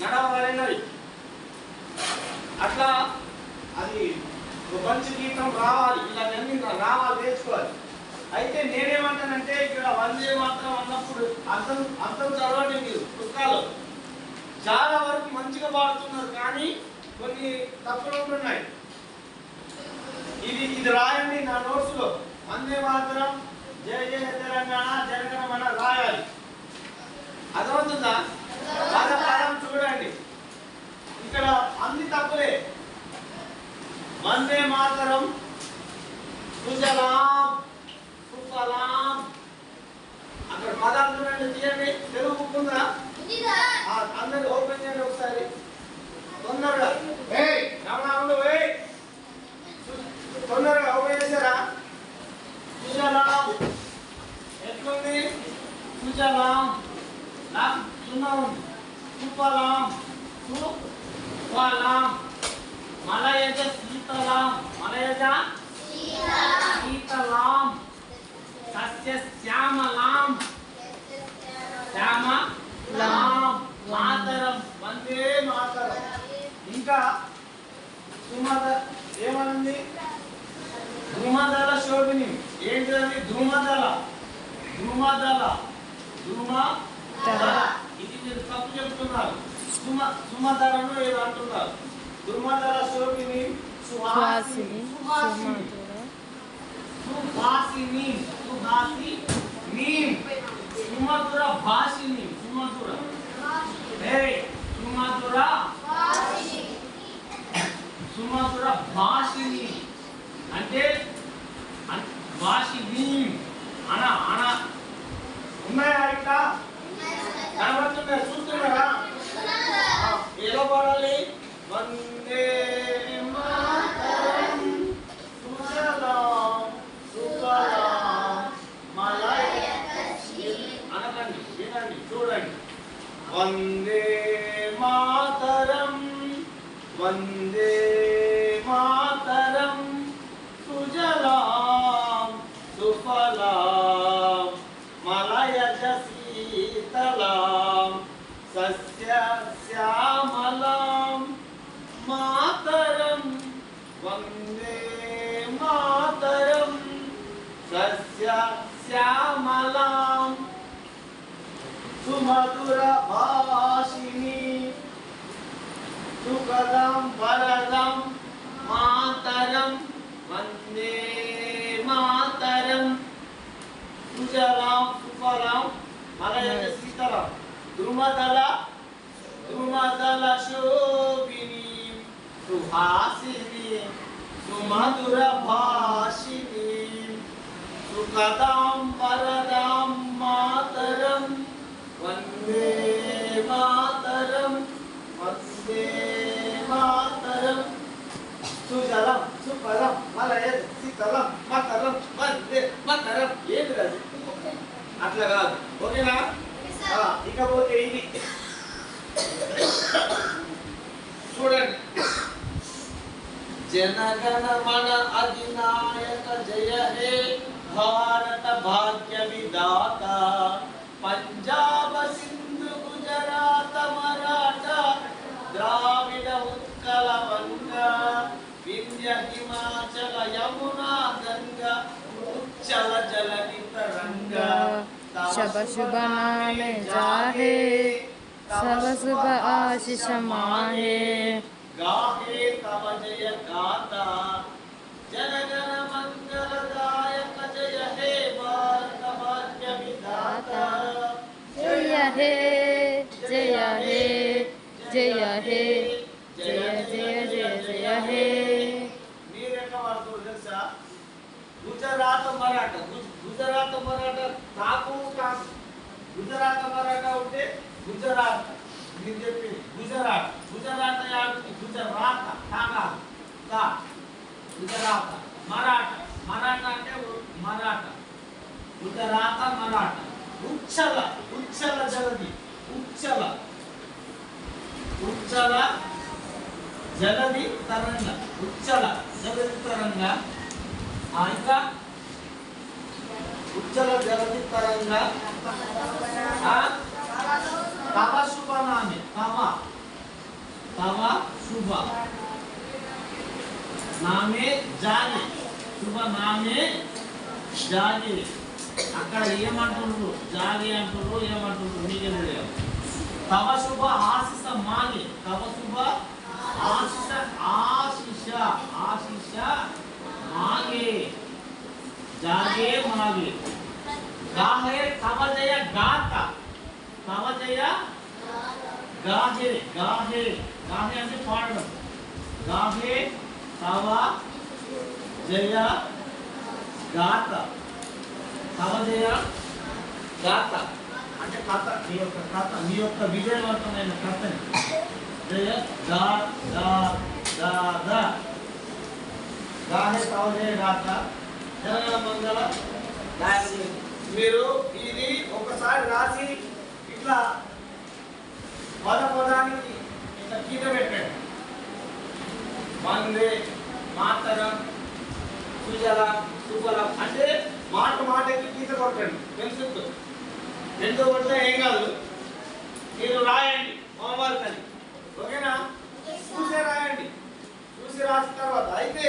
నడవబడినవి. అట్లా అది మంచి గీతం రావాలి, ఇలాగన్నీ రావాలి, నేర్చుకోవాలి. అయితే నేనేమంటానంటే ఇక్కడ వందే మాత్రం అన్నప్పుడు అర్థం చదవండి మీరు పుస్తకాలు. చాలా వరకు మంచిగా పాడుతున్నారు కానీ కొన్ని తప్పులు ఉంటున్నాయి. ఇది రాయండి నా నోట్స్ లో. వందే మాత్రం జయ జయ తెలంగాణ జనగణమన రాయాలి. అర్థమవుతుందా? పదం చూడండి, ఇక్కడ అన్ని తప్పులే. వందే మాతరం సుజలాం సుఫలాం, అక్కడ పదాలు చూడండి, తీయండి. తెలుగు బుక్ ఉందా? అందరు ఓపెన్ చేయండి ఒకసారి తొందరగా. రమణాములు తొందరగా ఓపెన్ చేశారా? సుజలాం ఎట్లుంది? సుజలాం సున్నాం సుఫలాం సుఫలాం మలయజ శీతలాం మలయజ శీతలాం సస్య శ్యామలాం శ్యామలాం మాతరం వందే మాతరం. ఇంకా సుమద ఏమనుంది? ధూమదల శోభిని. ఏంటిది? ధూమదల ధూమదల ధూమదల. ఇది మీరు తప్పు చెప్తున్నారు. సుమదలను ఏదో అంటున్నారు. ధూమదల శోభిని సుహాసిని సుహాసిని సుహాసిని సుహాసిని సుమధుర భాషిని సుమధుర సుమధుర సుమధుర భాషిని అంటే భాషిని అన అన ఉన్నాయా? ఇంకా కనబడుతున్నాయి, చూస్తున్నారా? ఎలా పాడాలి? వందే మాతరం సుజలాం సుఫలాం అనకండి, వినండి, చూడండి. వందే మాతరం వందే మాతరం సుజలాం సుఫలాం మలయజ శీతలాం సస్య శ్యామలాం మాతరం వందే మాతరం సస్య శ్యామలాం సుమధుర భాషిని సుఖదం వరదం మాతరం వందే మాతరం సుజలాం సుఫలాం మలయజ శీతలాం ధృమదల శోభిని సుహాసిని సుమధుర భాషిని సుఖదాం వరదాం మాతరం వందే మాతరం వందే మాతరం సుజలం సుఫలం మలయజ శీతలం మాతరం వందే మాతరం. ఏంటి కాదు? అట్లా కాదు, ఓకేనా? ఇకపోతే ఇది చూడండి. జనగణమన అధినాయక జయ హే భారత భాగ్య విధాత పంజాబ సింధు గుజరాత మరాఠ ద్రావిడ ఉత్కల వంగ వింధ్య హిమాచల యమునా గంగా ఉచ్చల జలధి తరంగ शब शुभ नामे जाहे सब शुभ आशीष माहे गाहे तव जय गाता जनगण मंगलदायक जय हे भारत भाग्य विधाता जय हे जय हे जय हे जय जय जय जय हे. గుజరాత్ మరాఠా గుజరాత్ మరాఠా తాకు తాకు గుజరాత్ మరాఠా ఉంటే గుజరాత్ నేను చెప్పింది గుజరాత్ గుజరాత్ యాడుంది గుజరాత్ తాగా తా గుజరాత్ మరాఠా మరాఠా అంటే మరాఠా గుజరాత్ మరాఠా ఉచ్చల ఉచ్చల జలది ఉచ్చల ఉచ్చల జలది తరంగ ఉచ్చల జలది తరంగ ఇంకా ఉచ్చల జలది తరంగ తవ శుభ నామే తవ నామే జాగే శుభ నామే జాగే అక్కడ ఏమంటుండ్రు జాగే అంటుండ్రు ఏమంటుండ్రు మీకే తెలియదు తవ శుభ ఆశిష మాగే తవ శుభ ఆశిష ఆశిష ఆశిష మాగే జాగే మాగే గాహే తవ జయ గాత తవ జయ గాహే గాహే గాహే అంటే పాడడం గాహే తవ జయ గాత తవ జయ గాత అంటే కథ నీ యొక్క కథ నీ యొక్క విజయవంతమైన కథని జయ గా గా గా గా గాహే తవ జయ గాత జనగణ మంగళ గాయత్రి మీరు ఇది ఒకసారి రాసి ఇట్లా పదానికి ఇట్లా గీత పెట్టండి వందే మాతరం సుజలం సుఫలం అంటే మాటకి గీత కొట్టండి పెన్సిల్తో రెండు కొడితే ఏం కాదు మీరు రాయండి హోంవర్క్ అని ఓకేనా చూసే రాయండి చూసి రాసిన తర్వాత అయితే